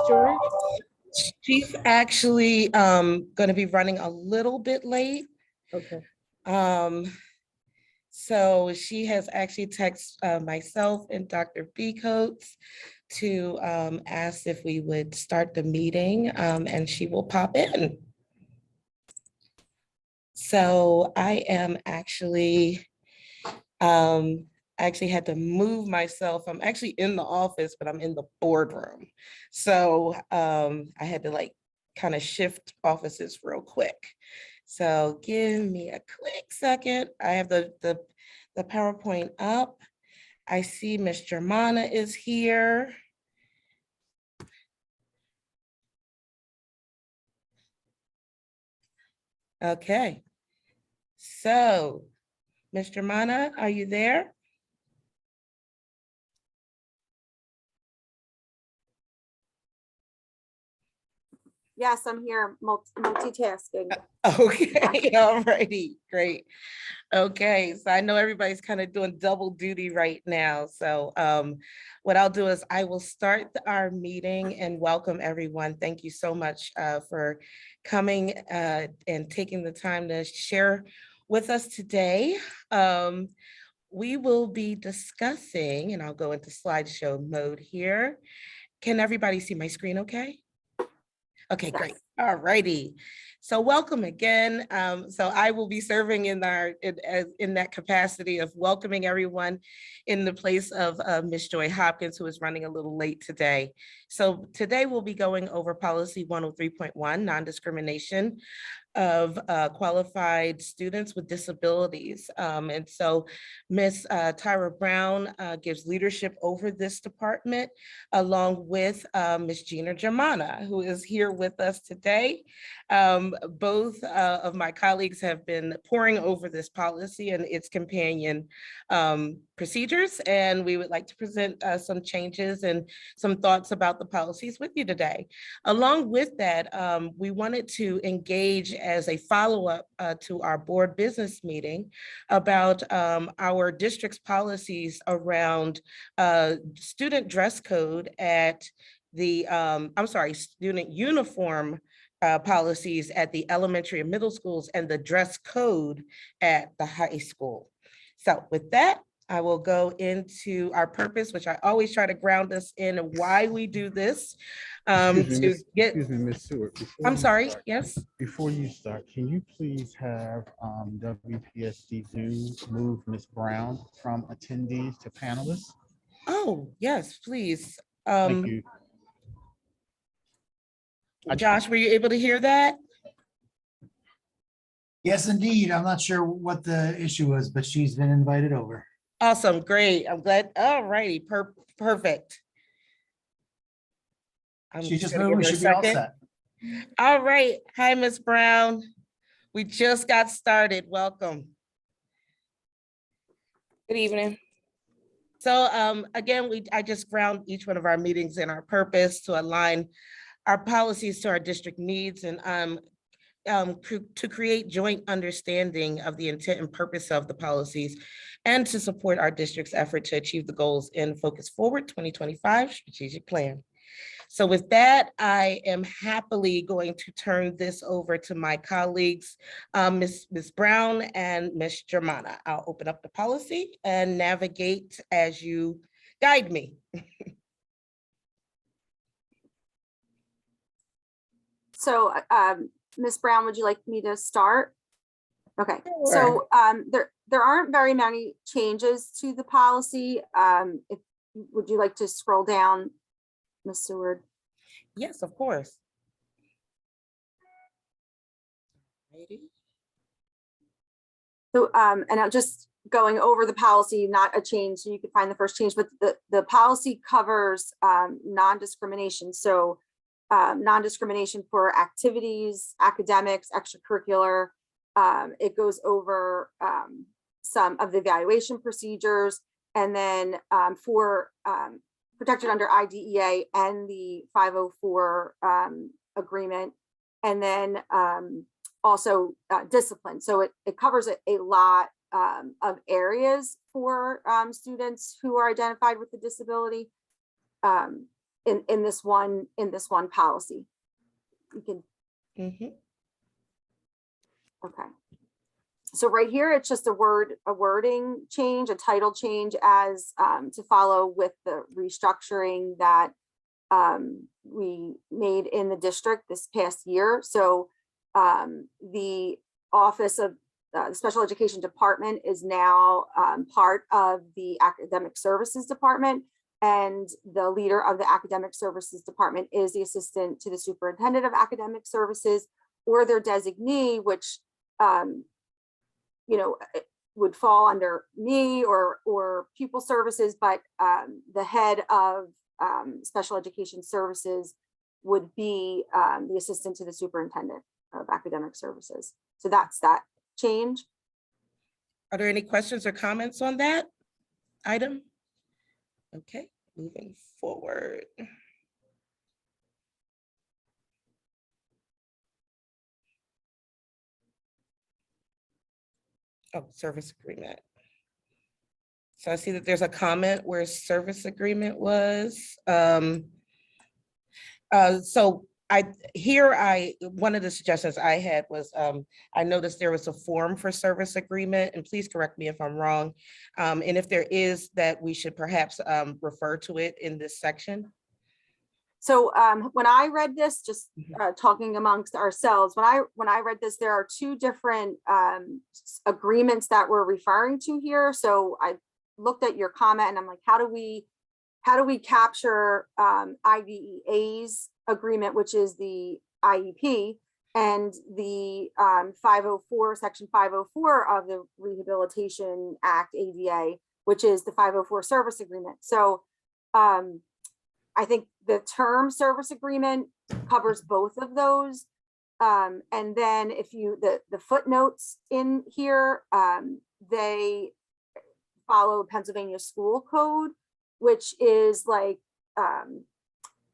George? She's actually going to be running a little bit late. Okay. Um, so she has actually texted myself and Dr. B Coates to ask if we would start the meeting, and she will pop in. So I am actually I actually had to move myself. I'm actually in the office, but I'm in the boardroom. So I had to like kind of shift offices real quick. So give me a quick second. I have the PowerPoint up. I see Miss Germana is here. Okay. So Miss Germana, are you there? Yes, I'm here multitasking. Okay, all righty, great. Okay, so I know everybody's kind of doing double duty right now. So what I'll do is I will start our meeting and welcome everyone. Thank you so much for coming and taking the time to share with us today. We will be discussing, and I'll go into slideshow mode here. Can everybody see my screen okay? Okay, great. All righty. So welcome again. So I will be serving in that capacity of welcoming everyone in the place of Ms. Joy Hopkins, who is running a little late today. So today we'll be going over policy 103.1, non-discrimination of qualified students with disabilities. And so Ms. Tyra Brown gives leadership over this department, along with Ms. Gina Germana, who is here with us today. Both of my colleagues have been poring over this policy and its companion procedures, and we would like to present some changes and some thoughts about the policies with you today. Along with that, we wanted to engage as a follow-up to our board business meeting about our district's policies around student dress code at the, student uniform policies at the elementary and middle schools and the dress code at the high school. So with that, I will go into our purpose, which I always try to ground us in why we do this. Excuse me, Ms. Stewart. I'm sorry, yes. Before you start, can you please have WPSD Zoom move Ms. Brown from attendees to panelists? Oh, yes, please. Thank you. Josh, were you able to hear that? Yes, indeed. I'm not sure what the issue was, but she's been invited over. Awesome, great. I'm glad. All righty, perfect. She just moved. We should be all set. All right. Hi, Ms. Brown. We just got started. Welcome. Good evening. So again, I just ground each one of our meetings in our purpose to align our policies to our district needs and to create joint understanding of the intent and purpose of the policies and to support our district's effort to achieve the goals in Focus Forward 2025 strategic plan. So with that, I am happily going to turn this over to my colleagues, Ms. Brown and Ms. Germana. I'll open up the policy and navigate as you guide me. So Ms. Brown, would you like me to start? Okay, Sure. so there aren't very many changes to the policy. Would you like to scroll down, Ms. Seward? Yes, of course. So, and I'm just going over the policy, not a change, so you can find the first change, but the policy covers non-discrimination. So non-discrimination for activities, academics, extracurricular. It goes over some of the evaluation procedures, and then for protected under IDEA and the 504 agreement, and then also discipline. So it covers a lot of areas for students who are identified with a disability. in this one policy. You can, Mhm. okay. So right here, it's just a wording change, a title change as to follow with the restructuring that we made in the district this past year. So the Office of the Special Education Department is now part of the Academic Services Department, and the leader of the Academic Services Department is the Assistant to the Superintendent of Academic Services, or their designee, which you know, it would fall under me or pupil services, but the head of special education services would be the assistant to the superintendent of academic services. So that's that change. Are there any questions or comments on that item? Okay, moving forward. Oh, service agreement. So I see that there's a comment where service agreement was. So one of the suggestions I had was, I noticed there was a form for service agreement, and please correct me if I'm wrong. And if there is, that we should perhaps refer to it in this section. So when I read this, just talking amongst ourselves, when I read this, there are two different agreements that we're referring to here. So I looked at your comment and I'm like, how do we capture IDEA's agreement, which is the IEP, and the 504, section 504 of the Rehabilitation Act, ADA, which is the 504 service agreement. So I think the term service agreement covers both of those. And then if you, the footnotes in here, they follow Pennsylvania school code, which is like,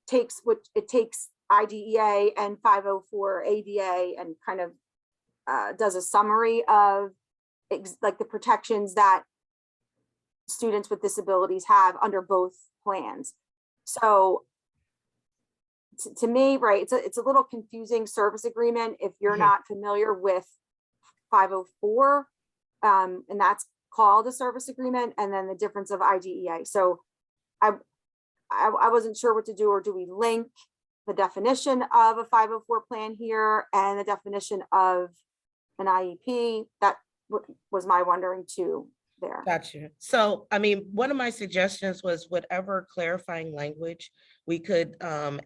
takes IDEA and 504 ADA and kind of does a summary of like the protections that students with disabilities have under both plans. So to me, right, it's a little confusing service agreement if you're not familiar with 504, and that's called a service agreement, and then the difference of IDEA. So I wasn't sure what to do, or do we link the definition of a 504 plan here and the definition of an IEP? That was my wondering too there. Gotcha. So, I mean, one of my suggestions was whatever clarifying language we could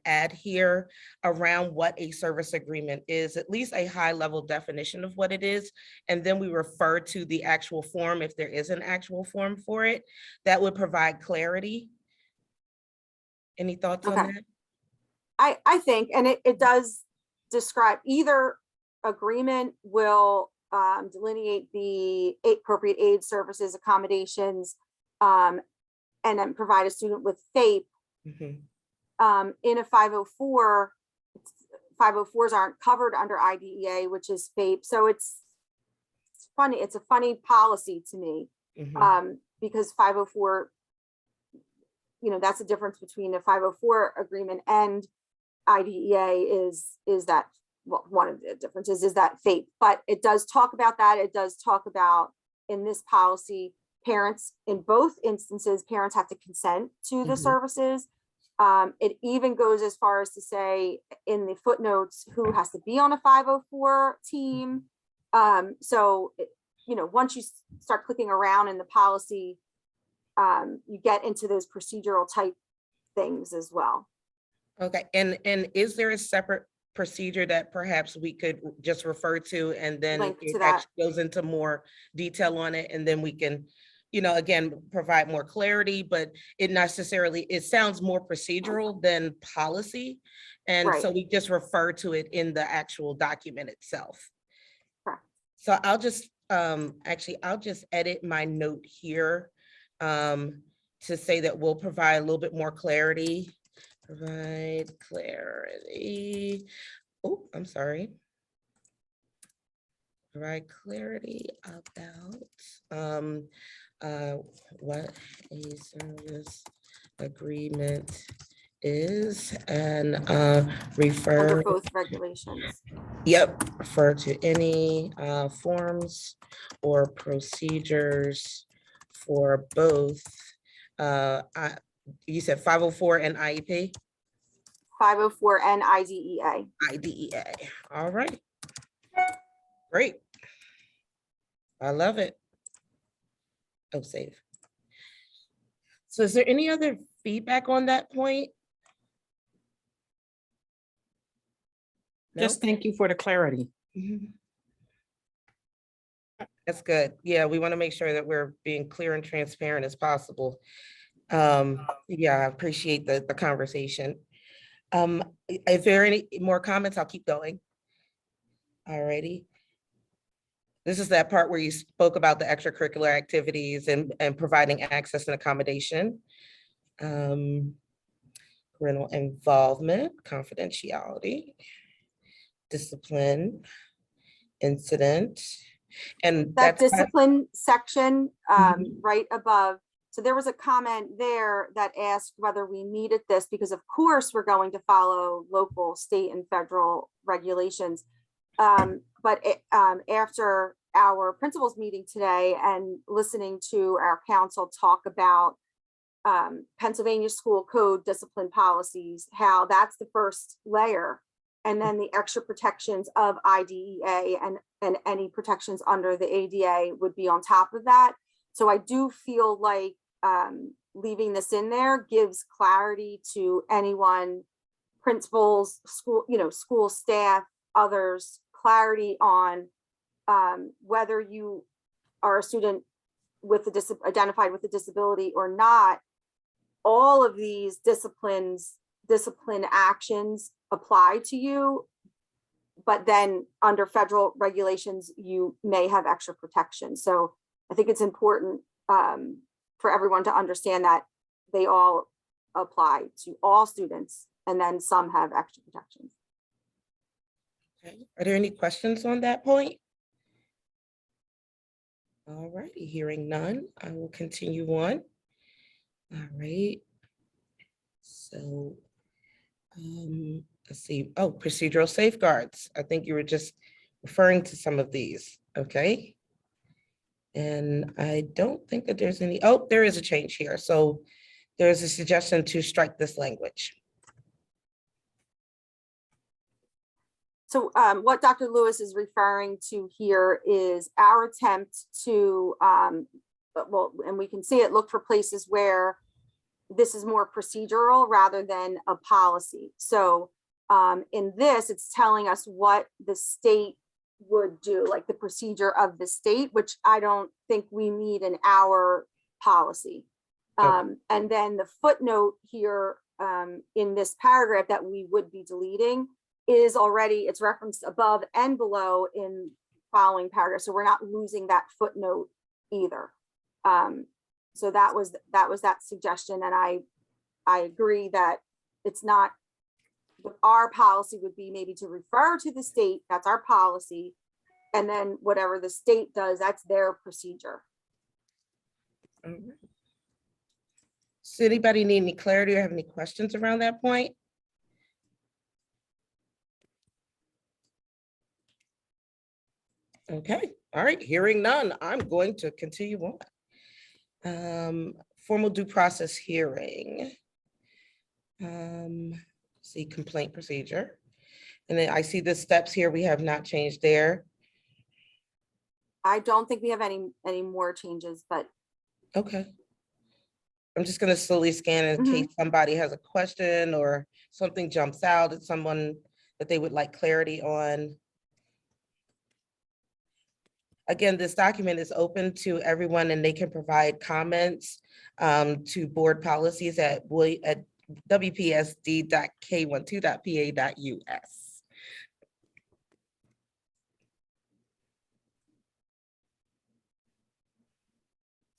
add here around what a service agreement is, at least a high level definition of what it is. And then we refer to the actual form if there is an actual form for it. That would provide clarity. Any thoughts on that? I think, and it does describe, either agreement will delineate the appropriate aid services, accommodations, and then provide a student with FAPE. In a 504, 504s aren't covered under IDEA, which is FAPE. So it's funny. It's a funny policy to me, because 504, you know, that's the difference between a 504 agreement and IDEA is that, well, one of the differences is that FAPE, but it does talk about that. It does talk about, in this policy, parents, in both instances, parents have to consent to the services. It even goes as far as to say in the footnotes who has to be on a 504 team. So, you know, once you start clicking around in the policy, you get into those procedural type things as well. Okay, and is there a separate procedure that perhaps we could just refer to, and then Link to it that. actually goes into more detail on it, and then we can, you know, again, provide more clarity, but it sounds more procedural than policy. And so Right. we just refer to it in the actual document itself. Correct. So I'll just, actually, I'll just edit my note here to say that we'll provide a little bit more clarity. Provide clarity. Oh, I'm sorry. Provide clarity about what a service agreement is, and refer. under both regulations. Yep, refer to any forms or procedures for both. You said 504 and IEP? 504 and IDEA. IDEA. All right. Great. I love it. Oh, save. So is there any other feedback on that point? No? Just thank you for the clarity. Mhm. That's good. Yeah, we want to make sure that we're being clear and transparent as possible. Yeah, I appreciate the conversation. If there are any more comments, I'll keep going. Alrighty. This is that part where you spoke about the extracurricular activities and providing access and accommodation. Parental involvement, confidentiality, discipline, incident, and That that's discipline section Mhm. right above. So there was a comment there that asked whether we needed this because of course we're going to follow local, state and federal regulations. After our principals meeting today and listening to our council talk about Pennsylvania school code discipline policies, how that's the first layer. And then the extra protections of IDEA and any protections under the ADA would be on top of that. So I do feel like leaving this in there gives clarity to anyone, principals, school staff, others, clarity on whether you are a student with identified with a disability or not. All of these discipline actions apply to you, but then under federal regulations, you may have extra protection. So I think it's important for everyone to understand that they all apply to all students, and then some have extra protections. Okay. Are there any questions on that point? All righty, hearing none, I will continue on. All right. So, let's see. Oh, procedural safeguards. I think you were just referring to some of these. Okay. And I don't think that there's any, oh, there is a change here. So there's a suggestion to strike this language. So what Dr. Lewis is referring to here is our attempt to, well, and we can see it, look for places where this is more procedural rather than a policy. So in this, it's telling us what the state would do, like the procedure of the state, which I don't think we need in our policy. Okay. And then the footnote here in this paragraph that we would be deleting is already, it's referenced above and below in following paragraph. So we're not losing that footnote either. So that was that suggestion. And I agree that it's not, our policy would be maybe to refer to the state, that's our policy. And then whatever the state does, that's their procedure. All right. Does anybody need any clarity or have any questions around that point? Okay, all right, hearing none, I'm going to continue on. Formal due process hearing. See complaint procedure. And then I see the steps here, we have not changed there. I don't think we have any more changes, but Okay. I'm just gonna slowly scan in case somebody has a question or something jumps out at someone that they would like clarity on. Again, this document is open to everyone and they can provide comments to board policies at wpsd.k12.pa.us.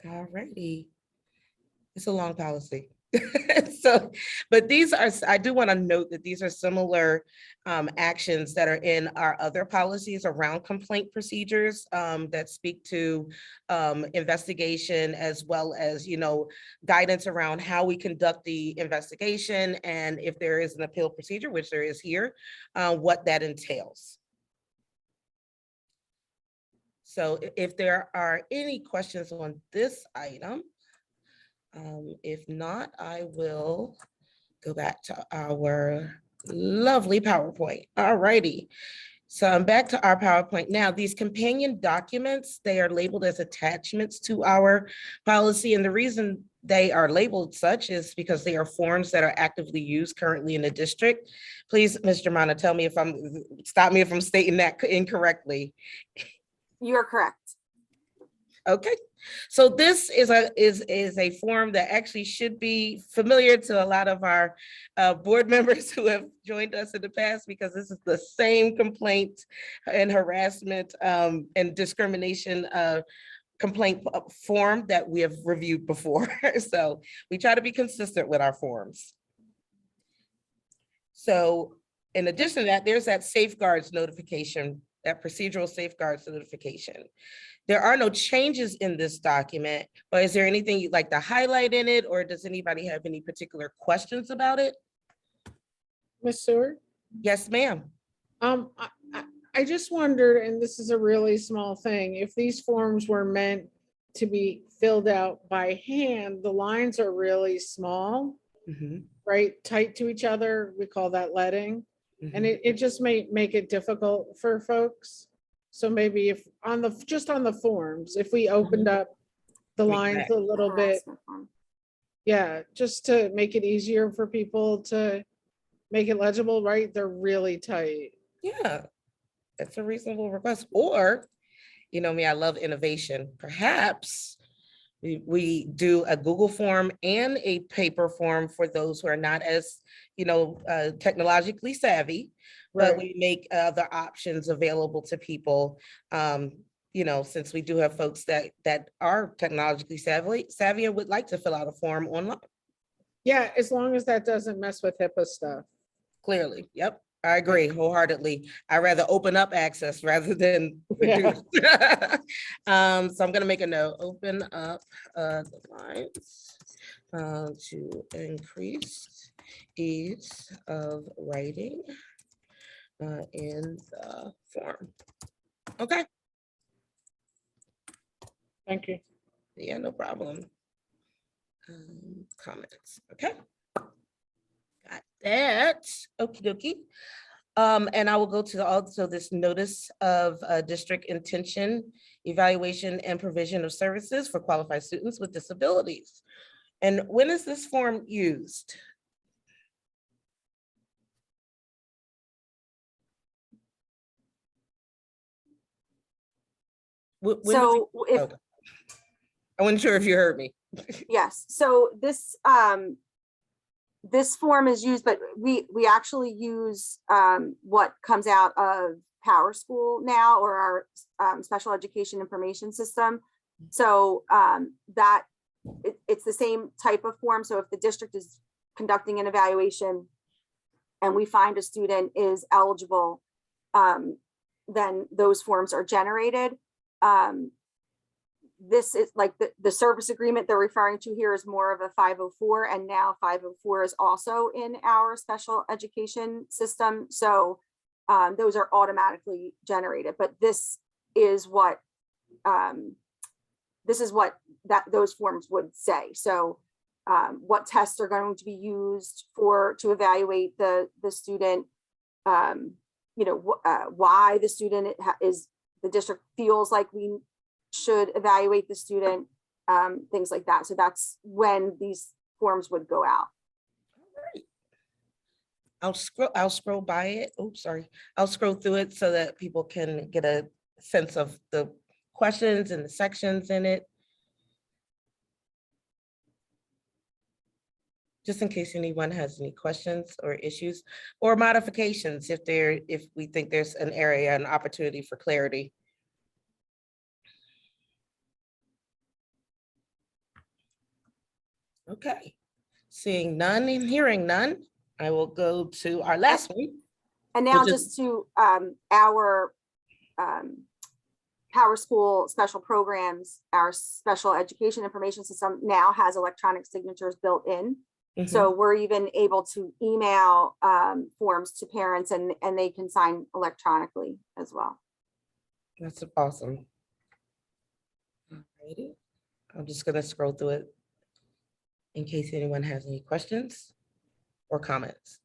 All righty. It's a long policy. So, but these are, I do want to note that these are similar actions that are in our other policies around complaint procedures that speak to investigation, as well as, guidance around how we conduct the investigation, and if there is an appeal procedure, which there is here, what that entails. So if there are any questions on this item, if not, I will go back to our lovely PowerPoint. All righty. So I'm back to our PowerPoint. Now, these companion documents, they are labeled as attachments to our policy. And the reason they are labeled such is because they are forms that are actively used currently in the district. Please, Mr. Mana, stop me if I'm stating that incorrectly. You're correct. Okay, so this is a form that actually should be familiar to a lot of our board members who have joined us in the past, because this is the same complaint and harassment and discrimination complaint form that we have reviewed before. So we try to be consistent with our forms. So in addition to that, there's that safeguards notification, that procedural safeguards notification. There are no changes in this document, but is there anything you'd like to highlight in it, or does anybody have any particular questions about it? Ms. Seward? Yes, ma'am. I just wondered, and this is a really small thing, if these forms were meant to be filled out by hand, the lines are really small, right? Tight to each other. We call that leading. And it just may make it difficult for folks. So maybe if just on the forms, if we opened up the lines a little bit, Harassment form. yeah, just to make it easier for people to make it legible, right? They're really tight. Yeah, that's a reasonable request. Or, you know me, I love innovation. Perhaps we do a Google form and a paper form for those who are not as, technologically savvy, but we make other options available to people. Since we do have folks that are technologically savvy and would like to fill out a form online. Yeah, as long as that doesn't mess with HIPAA stuff. Clearly, yep. I agree wholeheartedly. I'd rather open up access rather than reduce. So I'm going to make a note, open up the lines to increase ease of writing in the form. Okay. Thank you. Yeah, no problem. Comments. Okay. Got that. Okie dokie. And I will go to also this notice of district intention, evaluation and provision of services for qualified students with disabilities. And when is this form used? So if, Okay. I wasn't sure if you heard me. yes, so this form is used, but we actually use what comes out of Power School now, or our special education information system. So it's the same type of form. So if the district is conducting an evaluation and we find a student is eligible, then those forms are generated. This is like the service agreement they're referring to here is more of a 504, and now 504 is also in our special education system. So those are automatically generated, but this is what those forms would say. So what tests are going to be used to evaluate the student, why the student the district feels like we should evaluate the student, things like that. So that's when these forms would go out. I'll scroll by it. Oops, sorry. I'll scroll through it so that people can get a sense of the questions and the sections in it. Just in case anyone has any questions or issues or modifications, if we think there's an area, an opportunity for clarity. Okay, Seeing none and hearing none, I will go to our last one. And now Which is- just to our Power School special programs, our special education information system now has electronic signatures built in. Mhm. So we're even able to email forms to parents and they can sign electronically as well. That's awesome. Alrighty. I'm just gonna scroll through it in case anyone has any questions or comments.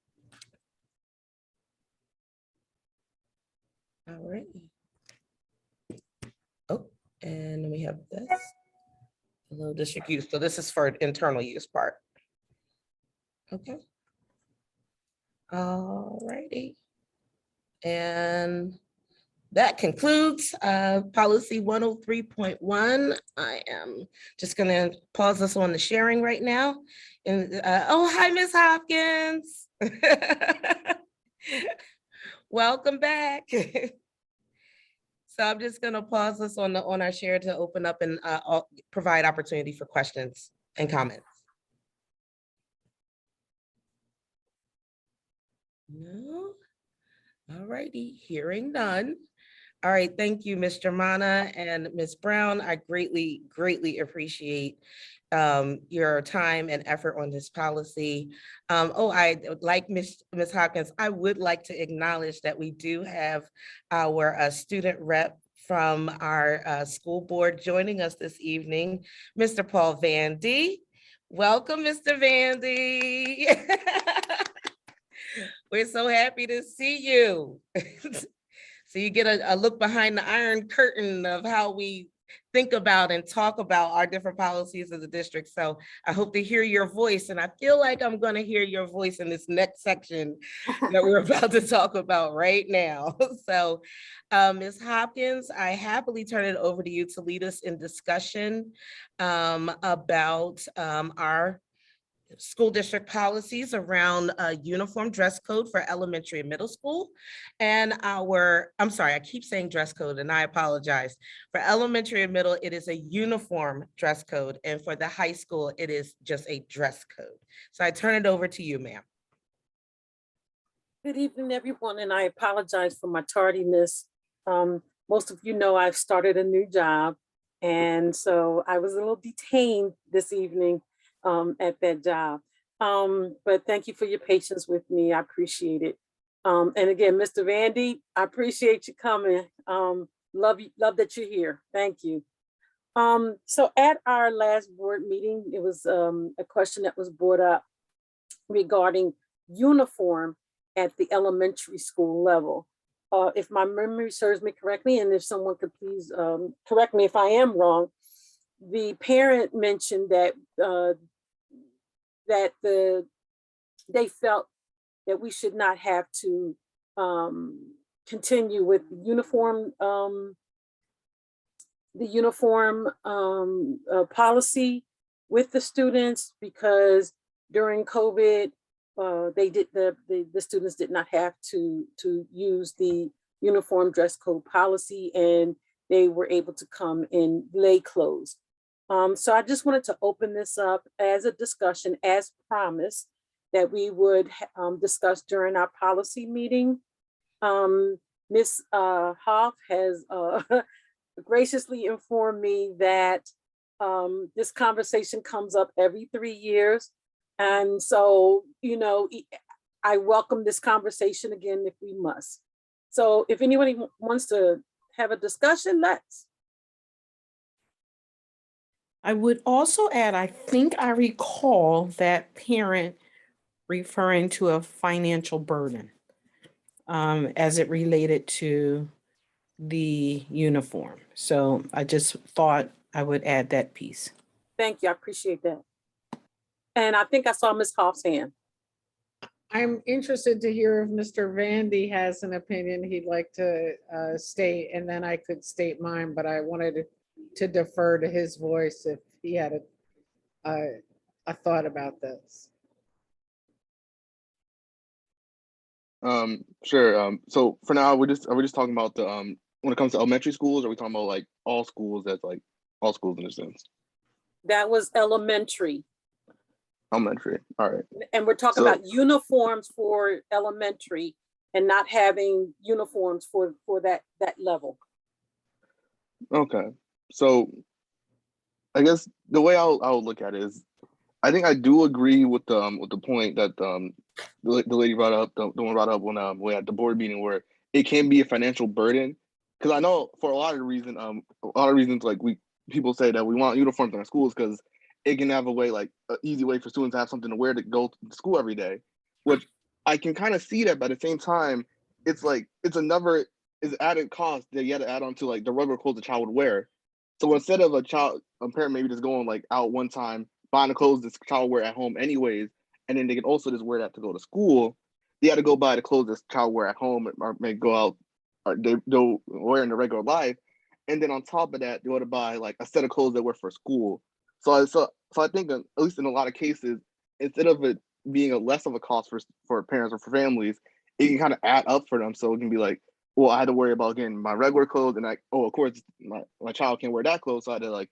All right. Oh, and then we have this. Hello, district use. So this is for internal use part. Okay. All righty. And that concludes policy 103.1. I am just gonna pause this on the sharing right now. And oh, hi, Miss Hopkins. Welcome back. So I'm just gonna pause this on our share to open up and provide opportunity for questions and comments. No. All righty, hearing none. All right, thank you, Mr. Mana and Ms. Brown. I greatly, greatly appreciate your time and effort on this policy. I would like Ms. Hopkins, I would like to acknowledge that we do have our student rep from our school board joining us this evening, Mr. Paul Vandy. Welcome, Mr. Vandy. We're so happy to see you. So you get a look behind the iron curtain of how we think about and talk about our different policies of the district. So I hope to hear your voice, and I feel like I'm going to hear your voice in this next section that we're about to talk about right now. So Ms. Hopkins, I happily turn it over to you to lead us in discussion about our school district policies around a uniform dress code for elementary and middle school. And I'm sorry, I keep saying dress code and I apologize. For elementary and middle, it is a uniform dress code. And for the high school, it is just a dress code. So I turn it over to you, ma'am. Good evening, everyone, and I apologize for my tardiness. Most of you know I've started a new job, and so I was a little detained this evening at that job. But thank you for your patience with me. I appreciate it. And again, Mr. Vandy, I appreciate you coming. Love that you're here. Thank you. So at our last board meeting, it was a question that was brought up regarding uniform at the elementary school level. If my memory serves me correctly, and if someone could please correct me if I am wrong, the parent mentioned that they felt that we should not have to continue with the uniform policy with the students because during COVID, the students did not have to use the uniform dress code policy, and they were able to come in lay clothes. So I just wanted to open this up as a discussion, as promised, that we would discuss during our policy meeting. Ms. Hoff has graciously informed me that this conversation comes up every 3 years. And so, you know, I welcome this conversation again if we must. So if anybody wants to have a discussion, let's. I would also add, I think I recall that parent referring to a financial burden as it related to the uniform. So I just thought I would add that piece. Thank you, I appreciate that. And I think I saw Ms. Hoff's hand. I'm interested to hear if Mr. Vandy has an opinion he'd like to state, and then I could state mine, but I wanted to defer to his voice if he had a thought about this. Sure. So for now, are we just talking about the when it comes to elementary schools, are we talking about like all schools? That's like all schools in a sense. That was elementary. Elementary. All right. And we're talking So- about uniforms for elementary and not having uniforms for that level. Okay. So I guess the way I'll look at it is, I think I do agree with the point that the lady brought up, the one brought up when we had the board meeting, where it can be a financial burden. Because I know for a lot of reasons, like people say that we want uniforms in our schools because it can have an easy way for students to have something to wear to go to school every day, which I can kind of see that. But at the same time, it's added cost that you had to add on to like the regular clothes the child would wear. So instead of a parent maybe just going like out one time, buying the clothes this child wear at home anyways, and then they can also just wear that to go to school, they had to go buy the clothes this child wear at home or may go out, or they'll wear in their regular life. And then on top of that, they want to buy like a set of clothes they wear for school. So I think at least in a lot of cases, instead of it being a less of a cost for parents or for families, it can kind of add up for them. So it can be like, well, I had to worry about getting my regular clothes, and of course, my child can't wear that clothes, so I had to like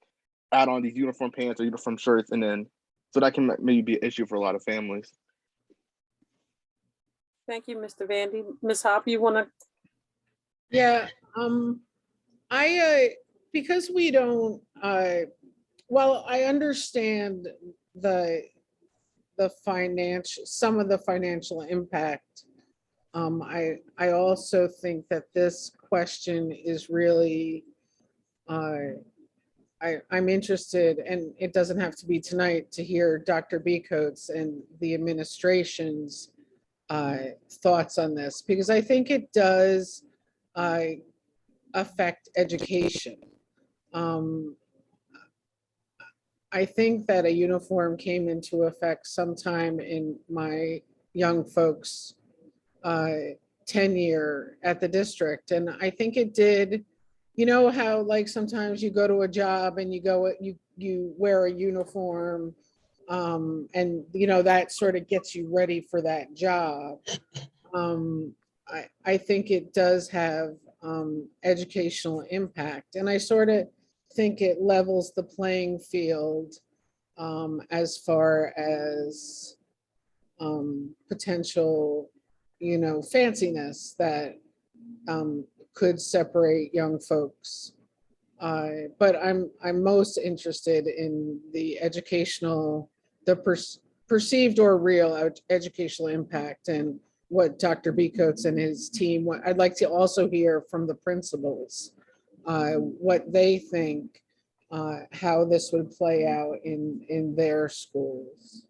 add on these uniform pants or uniform shirts, and then so that can maybe be an issue for a lot of families. Thank you, Mr. Vandy. Ms. Hop, you want to? Yeah, because we don't, well, I understand some of the financial impact. I also think that this question is really, I'm interested, and it doesn't have to be tonight, to hear Dr. Becoats and the administration's thoughts on this, because I think it does affect education. I think that a uniform came into effect sometime in my young folks' tenure at the district. And I think it did, you know how like sometimes you go to a job and you wear a uniform, and that sort of gets you ready for that job. I think it does have educational impact, and I sort of think it levels the playing field as far as potential, fanciness that could separate young folks. But I'm most interested in the perceived or real educational impact, and what Dr. Becoats and his team, I'd like to also hear from the principals, what they think, how this would play out in their schools.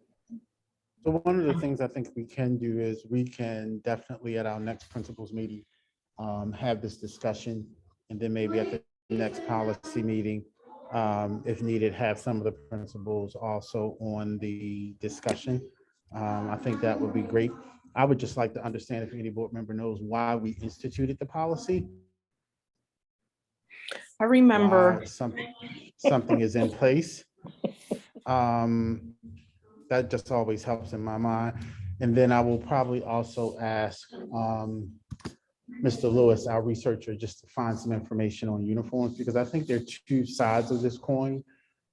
So one of the things I think we can do is we can definitely at our next principals meeting have this discussion, and then maybe at the next policy meeting, if needed, have some of the principals also on the discussion. I think that would be great. I would just like to understand if any board member knows why we instituted the policy. I remember. Why something is in place. That just always helps in my mind. And then I will probably also ask Mr. Lewis, our researcher, just to find some information on uniforms, because I think there are two sides of this coin.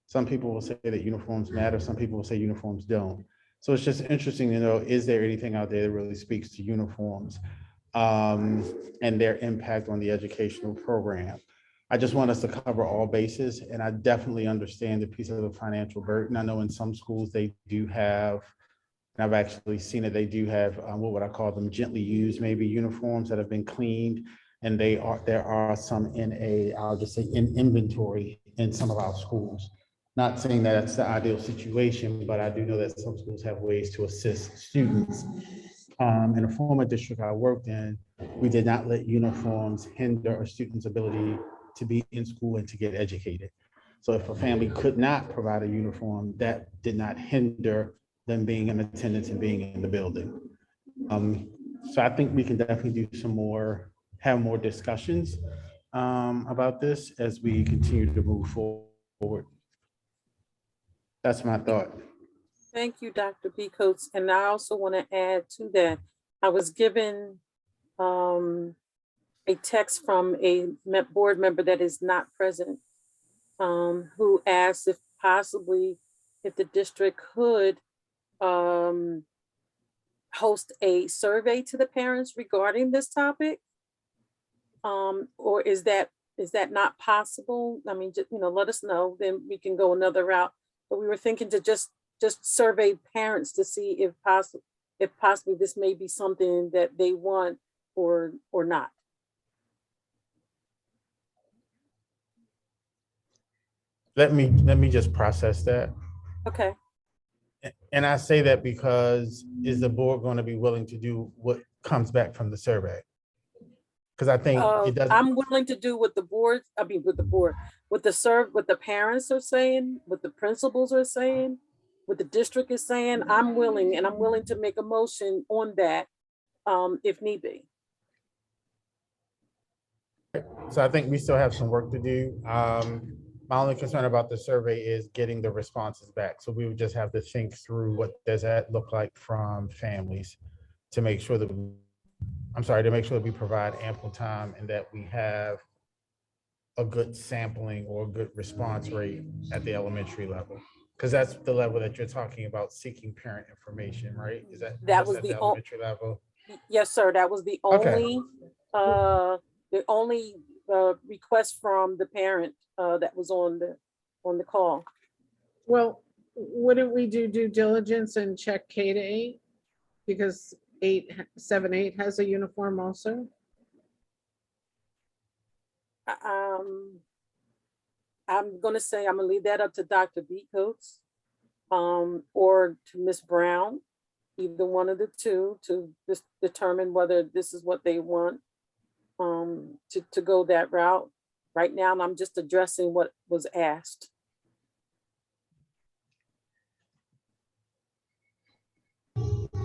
Some people will say that uniforms matter. Some people will say uniforms don't. So it's just interesting to know, is there anything out there that really speaks to uniforms and their impact on the educational program? I just want us to cover all bases, and I definitely understand the piece of the financial burden. I know in some schools they do have, and I've actually seen it, they do have what would I call them, gently used maybe uniforms that have been cleaned, and there are some I'll just say in inventory in some of our schools. Not saying that it's the ideal situation, but I do know that some schools have ways to assist students. In a former district I worked in, we did not let uniforms hinder a student's ability to be in school and to get educated. So if a family could not provide a uniform, that did not hinder them being in attendance and being in the building. So I think we can definitely do have more discussions about this as we continue to move forward. That's my thought. Thank you, Dr. Becoats. And I also want to add to that, I was given a text from a board member that is not present, who asked if possibly if the district could host a survey to the parents regarding this topic? Or is that not possible? I mean, just, let us know, then we can go another route. But we were thinking to just survey parents to see if possibly this may be something that they want or not. Let me just process that. Okay. And I say that because is the board going to be willing to do what comes back from the survey? Because I think it doesn't. I'm willing to do what the board, what the parents are saying, what the principals are saying, what the district is saying. I'm willing to make a motion on that if need be. So I think we still have some work to do. My only concern about the survey is getting the responses back. So we would just have to think through what does that look like from families to make sure that we provide ample time and that we have a good sampling or a good response rate at the elementary level. Because that's the level that you're talking about seeking parent information, right? Is that Was at the elementary level? Yes, sir. That was the Okay. only request from the parent that was on the call. Well, wouldn't we do due diligence and check K-8? Because 7-8 has a uniform also. I'm gonna leave that up to Dr. Beatcoats or to Miss Brown, either one of the two, to just determine whether this is what they want to go that route. Right now, I'm just addressing what was asked.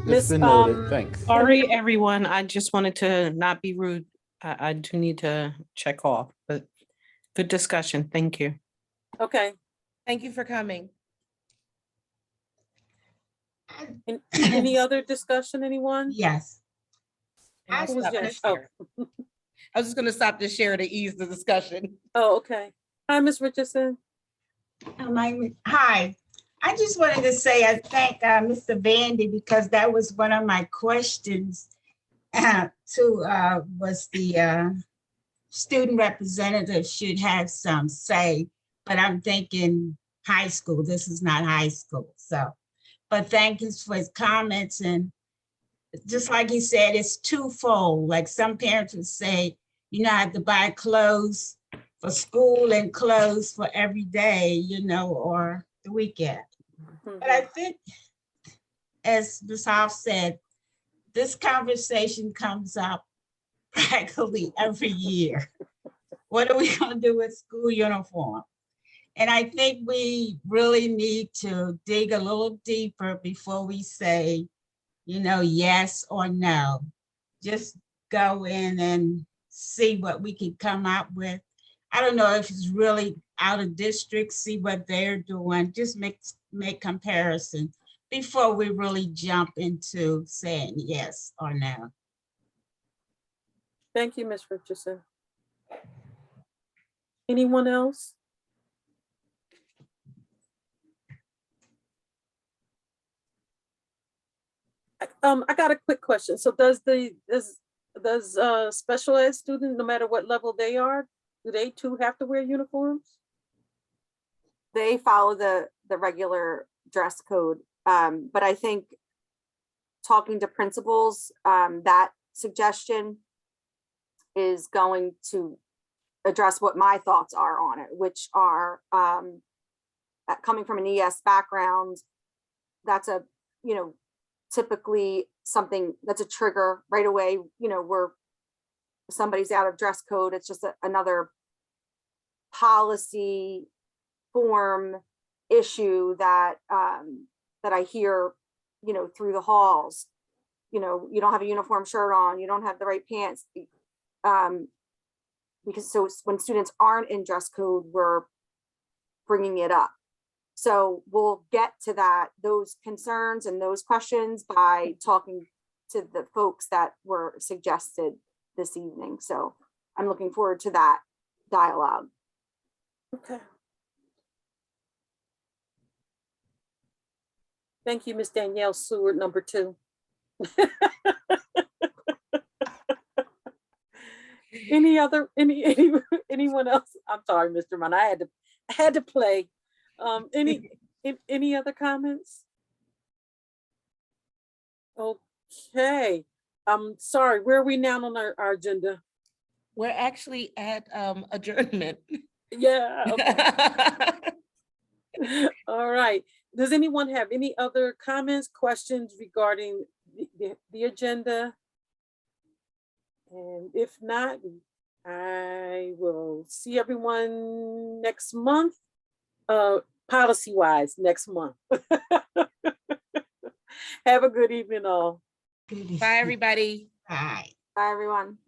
It's been noted. Thanks. Sorry, everyone. I just wanted to not be rude. I do need to check off, but good discussion. Thank you. Okay. Thank you for coming. Any other discussion, anyone? Yes. And I'll I Who was stop to Jess? share. I was just gonna stop to share to ease the discussion. Oh, okay. Hi, Ms. Richardson. Hi. I just wanted to say I thank Mr. Vandy because that was one of my questions was the student representative should have some say, but I'm thinking high school. This is not high school. So, but thank you for his comments. And just like he said, it's twofold. Like some parents would say, I have to buy clothes for school and clothes for every day, or the weekend. But I think, as Ms. Hoff said, this conversation comes up practically every year. What are we going to do with school uniform? And I think we really need to dig a little deeper before we say, yes or no. Just go in and see what we can come up with. I don't know if it's really out of district, see what they're doing, just make comparison before we really jump into saying yes or no. Thank you, Ms. Richardson. Anyone else? I got a quick question. So does special ed student, no matter what level they are, do they too have to wear uniforms? They follow the regular dress code. But I think talking to principals, that suggestion is going to address what my thoughts are on it, which are coming from an ES background, that's typically something that's a trigger right away, where somebody's out of dress code. It's just another policy form issue that I hear, through the halls. You don't have a uniform shirt on, you don't have the right pants. Because when students aren't in dress code, we're bringing it up. So we'll get to those concerns and those questions by talking to the folks that were suggested this evening. So I'm looking forward to that dialogue. Okay. Thank you, Miss Danielle Seward, number 2. Anyone else? I'm sorry, Mr. Munn, I had to play. Any other comments? Okay, I'm sorry, where are we now on our agenda? We're actually at adjournment. Yeah, okay. All right. Does anyone have any other comments, questions regarding the agenda? And if not, I will see everyone next month, policy-wise next month. Have a good evening, all. Bye, everybody. Bye. Bye, everyone.